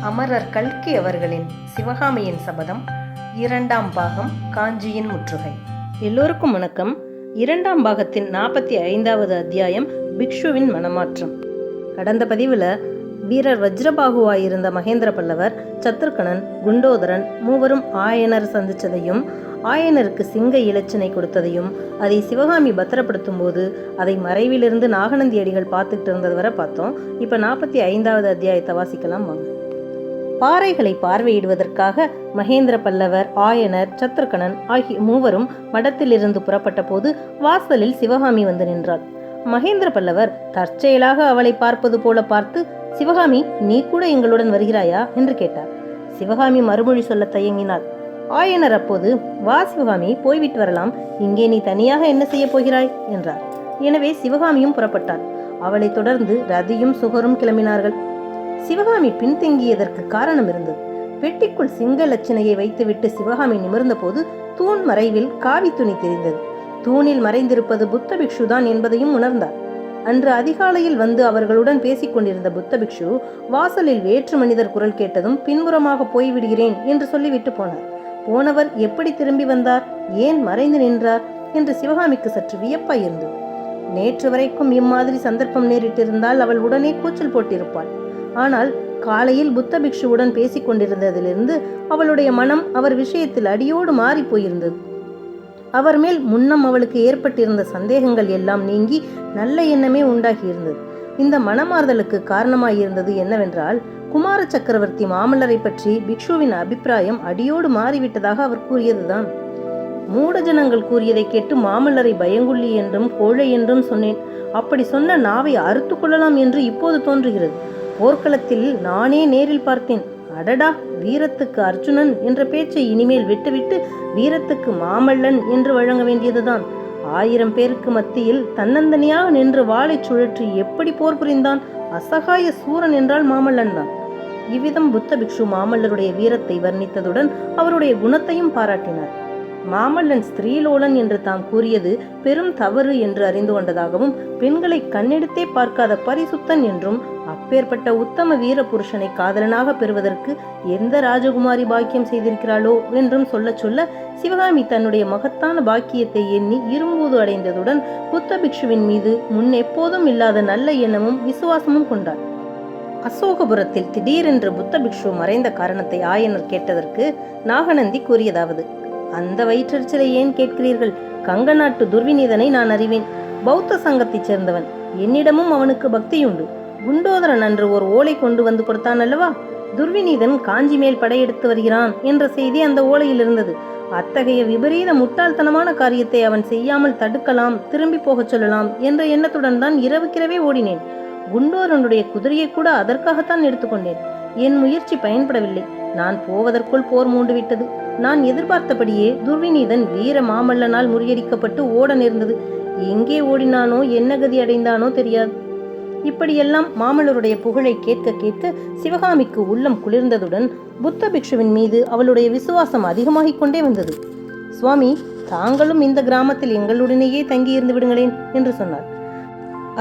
அமரர் கல்கி அவர்களின் சிவகாமியின் சபதம் 2ஆம் பாகம் காஞ்சியின் முற்றுகை. எல்லோருக்கும் வணக்கம். 2ஆம் பாகத்தின் 45வது அத்தியாயம் பிக்ஷுவின் மனமாற்றம். கடந்த பதிவில் வீரர் வஜ்ரபாகுவாயிருந்த மகேந்திர பல்லவர், சத்ருக்கணன், குண்டோதரன் மூவரும் ஆயனர் சந்தித்ததையும், ஆயனருக்கு சிங்க இலச்சினை கொடுத்ததையும், அதை சிவகாமி பத்திரப்படுத்தும் போது அதை மறைவிலிருந்து நாகநந்தி அடிகள் பார்த்துக்கிட்டு இருந்தது வரை பார்த்தோம். இப்போ 45வது அத்தியாயத்தை வாசிக்கலாம் வாங்க. பாறைகளை பார்வையிடுவதற்காக மகேந்திர பல்லவர், ஆயனர், சத்ருக்கணன் ஆகிய மூவரும் மடத்திலிருந்து புறப்பட்ட போது வாசலில் சிவகாமி வந்து நின்றாள். மகேந்திர பல்லவர் தற்செயலாக அவளை பார்ப்பது போல பார்த்து, சிவகாமி, நீ கூட எங்களுடன் வருகிறாயா என்று கேட்டார். சிவகாமி மறுமொழி சொல்ல தயங்கினாள். ஆயனர் அப்போது, வா சிவகாமி, போய்விட்டு வரலாம், இங்கே நீ தனியாக என்ன செய்ய போகிறாய் என்றார். எனவே சிவகாமியும் புறப்பட்டாள். அவளை தொடர்ந்து ரதியும் சுகரும் கிளம்பினார்கள். சிவகாமி பின்தங்கியதற்கு காரணம் இருந்தது. பெட்டிக்குள் சிங்க லட்சணையை வைத்துவிட்டு சிவகாமி நிமிர்ந்த போது தூண் மறைவில் காவி துணி தெரிந்தது. தூணில் மறைந்திருப்பது புத்த பிக்ஷுதான் என்பதையும் உணர்ந்தார். அன்று அதிகாலையில் வந்து அவர்களுடன் பேசிக் கொண்டிருந்த புத்த பிக்ஷு வாசலில் வேற்று மனிதர் குரல் கேட்டதும் பின்புறமாக போய்விடுகிறேன் என்று சொல்லிவிட்டு போனார். போனவர் எப்படி திரும்பி வந்தார், ஏன் மறைந்து நின்றார் என்று சிவகாமிக்கு சற்று வியப்பாயிருந்தது. நேற்று வரைக்கும் இம்மாதிரி சந்தர்ப்பம் நேரிட்டிருந்தால் அவள் உடனே கூச்சல் போட்டிருப்பாள். ஆனால் காலையில் புத்த பிக்ஷுவுடன் பேசிக் கொண்டிருந்ததிலிருந்து அவளுடைய மனம் அவர் விஷயத்தில் அடியோடு மாறி போயிருந்தது. அவர் மேல் முன்னம் அவளுக்கு ஏற்பட்டிருந்த சந்தேகங்கள் எல்லாம் நீங்கி நல்ல எண்ணமே உண்டாகியிருந்தது. இந்த மனமாறுதலுக்கு காரணமாயிருந்தது என்னவென்றால், குமார சக்கரவர்த்தி மாமல்லரை பற்றி பிக்ஷுவின் அபிப்பிராயம் அடியோடு மாறிவிட்டதாக அவர் கூறியதுதான். மூடஜனங்கள் கூறியதை கேட்டு மாமல்லரை பயங்குள்ளி என்றும் கோழை என்றும் சொன்னேன். அப்படி சொன்ன நாவை அறுத்து கொள்ளலாம் என்று இப்போது தோன்றுகிறது. போர்க்களத்தில் நானே நேரில் பார்த்தேன். அடடா, வீரத்துக்கு அர்ஜுனன் என்ற பேச்சை இனிமேல் விட்டுவிட்டு வீரத்துக்கு மாமல்லன் என்று வழங்க வேண்டியதுதான். 1000 பேருக்கு மத்தியில் தன்னந்தனியாக நின்று வாளை சுழற்றி எப்படி போர் புரிந்தான். அசகாய சூரன் என்றால் மாமல்லன் தான். இவ்விதம் புத்த பிக்ஷு மாமல்லருடைய வீரத்தை வர்ணித்ததுடன் அவருடைய குணத்தையும் பாராட்டினார். மாமல்லன் ஸ்திரீலோலன் என்று தாம் கூறியது பெரும் தவறு என்று அறிந்து கொண்டதாகவும், பெண்களை கண்ணெடுத்தே பார்க்காத பரிசுத்தன் என்றும், அப்பேற்பட்ட உத்தம வீர புருஷனை காதலனாக பெறுவதற்கு எந்த ராஜகுமாரி பாக்கியம் செய்திருக்கிறாளோ என்றும் சொல்ல சொல்ல சிவகாமி தன்னுடைய மகத்தான பாக்கியத்தை எண்ணி இரும்பூது அடைந்ததுடன் புத்த பிக்ஷுவின் மீது முன் எப்போதும் இல்லாத நல்ல எண்ணமும் விசுவாசமும் கொண்டாள். அசோகபுரத்தில் திடீரென்று புத்த பிக்ஷு மறைந்த காரணத்தை ஆயனர் கேட்டதற்கு நாகநந்தி கூறியதாவது, அந்த வயிற்றறிச்சலை ஏன் கேட்கிறீர்கள்? கங்க நாட்டு துர்விநீதனை நான் அறிவேன். பௌத்த சங்கத்தைச் சேர்ந்தவன். என்னிடமும் அவனுக்கு பக்தியுண்டு. குண்டோதரன் அன்று ஒரு ஓலை கொண்டு வந்து கொடுத்தான் அல்லவா? துர்விநீதன் காஞ்சி மேல் படையெடுத்து வருகிறான் என்ற செய்தி அந்த ஓலையில் இருந்தது. அத்தகைய விபரீத முட்டாள்தனமான காரியத்தை அவன் செய்யாமல் தடுக்கலாம், திரும்பி போகச் சொல்லலாம் என்ற எண்ணத்துடன் தான் இரவுக்கிரவே ஓடினேன். குண்டோதரனுடைய குதிரையை கூட அதற்காகத்தான் எடுத்துக்கொண்டேன். என் முயற்சி பயன்படவில்லை. நான் போவதற்குள் போர் மூண்டுவிட்டது. நான் எதிர்பார்த்தபடியே துர்விநீதன் வீர மாமல்லனால் முறியடிக்கப்பட்டு ஓட நேர்ந்தது. எங்கே ஓடினானோ, என்ன கதி அடைந்தானோ தெரியாது. இப்படியெல்லாம் மாமல்லருடைய புகழை கேட்க கேட்க சிவகாமிக்கு உள்ளம் குளிர்ந்ததுடன் புத்த பிக்ஷுவின் மீது அவளுடைய விசுவாசம் அதிகமாகிக் கொண்டே வந்தது. சுவாமி, தாங்களும் இந்த கிராமத்தில் எங்களுடனேயே தங்கியிருந்து விடுங்களேன் என்று சொன்னார்.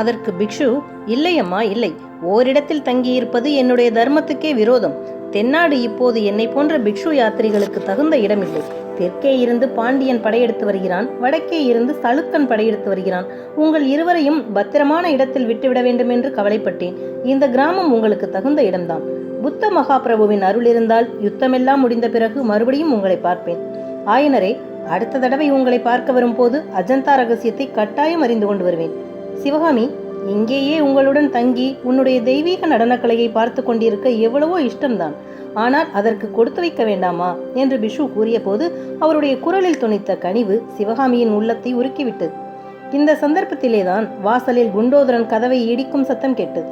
அதற்கு பிக்ஷு, இல்லையம்மா, இல்லை. ஓரிடத்தில் தங்கியிருப்பது என்னுடைய தர்மத்துக்கே விரோதம். தென்னாடு இப்போது என்னை போன்ற பிக்ஷு யாத்திரிகளுக்கு தகுந்த இடமில்லை. தெற்கே இருந்து பாண்டியன் படையெடுத்து வருகிறான், வடக்கே இருந்து சளுக்கன் படையெடுத்து வருகிறான். உங்கள் இருவரையும் பத்திரமான இடத்தில் விட்டுவிட வேண்டும் என்று கவலைப்பட்டேன். இந்த கிராமம் உங்களுக்கு தகுந்த இடம்தான். புத்த மகாபிரபுவின் அருள் இருந்தால் யுத்தமெல்லாம் முடிந்த பிறகு மறுபடியும் உங்களை பார்ப்பேன். ஆயனரே, அடுத்த தடவை உங்களை பார்க்க வரும்போது அஜந்தா ரகசியத்தை கட்டாயம் அறிந்து கொண்டு வருவேன். சிவகாமி, இங்கேயே உங்களுடன் தங்கி உன்னுடைய தெய்வீக நடனக்கலையை பார்த்து கொண்டிருக்க எவ்வளவோ இஷ்டம்தான். ஆனால் அதற்கு கொடுத்து வைக்க வேண்டாமா என்று பிக்ஷு கூறிய போது அவருடைய குரலில் துணித்த கனிவு சிவகாமியின் உள்ளத்தை உருக்கிவிட்டது. இந்த சந்தர்ப்பத்திலேதான் வாசலில் குண்டோதரன் கதவை இடிக்கும் சத்தம் கேட்டது.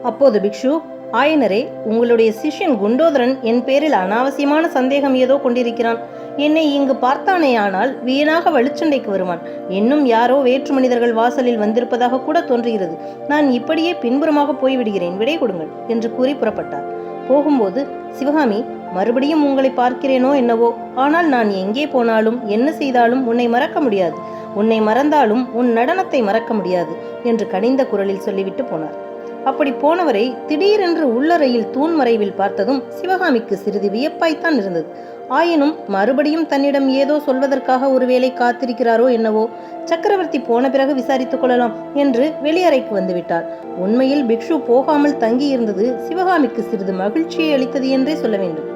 அப்போது பிக்ஷு, ஆயனரே, உங்களுடைய சிஷ்யன் குண்டோதரன் என் பேரில் அனாவசியமான சந்தேகம் ஏதோ கொண்டிருக்கிறான். என்னை இங்கு பார்த்தானேயானால் வீணாக வலுச்சண்டைக்கு வருவான். இன்னும் யாரோ வேற்று மனிதர்கள் வாசலில் வந்திருப்பதாக கூட தோன்றுகிறது. நான் இப்படியே பின்புறமாக போய்விடுகிறேன், விடை கொடுங்கள் என்று கூறி புறப்பட்டார். போகும்போது, சிவகாமி, மறுபடியும் உங்களை பார்க்கிறேனோ என்னவோ, ஆனால் நான் எங்கே போனாலும் என்ன செய்தாலும் உன்னை மறக்க முடியாது. உன்னை மறந்தாலும் உன் நடனத்தை மறக்க முடியாது என்று கனிந்த குரலில் சொல்லிவிட்டு போனார். அப்படி போனவரை திடீரென்று உள்ளறையில் தூண் மறைவில் பார்த்ததும் சிவகாமிக்கு சிறிது வியப்பாய்த்தான் இருந்தது. ஆயினும் மறுபடியும் தன்னிடம் ஏதோ சொல்வதற்காக ஒருவேளை காத்திருக்கிறாரோ என்னவோ. சக்கரவர்த்தி போன பிறகு விசாரித்துக் கொள்ளலாம் என்று வெளியறைக்கு வந்துவிட்டார். உண்மையில் பிக்ஷு போகாமல் தங்கியிருந்தது சிவகாமிக்கு சிறிது மகிழ்ச்சியை அளித்தது என்றே சொல்ல வேண்டும்.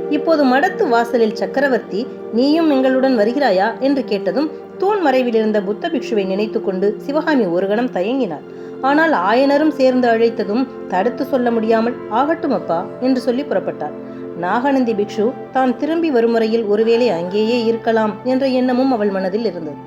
இப்போது மடத்து வாசலில் சக்கரவர்த்தி, நீயும் எங்களுடன் வருகிறாயா என்று கேட்டதும் தூண் மறைவில் இருந்த புத்த பிக்ஷுவை நினைத்து கொண்டு சிவகாமி ஒரு கணம் தயங்கினார். ஆனால் ஆயனரும் சேர்ந்து அழைத்ததும் தடுத்து சொல்ல முடியாமல், ஆகட்டும் அப்பா என்று சொல்லி புறப்பட்டார். நாகநந்தி பிக்ஷு தான் திரும்பி வரும் முறையில் ஒருவேளை அங்கேயே இருக்கலாம் என்ற எண்ணமும் அவள் மனதில் இருந்தது.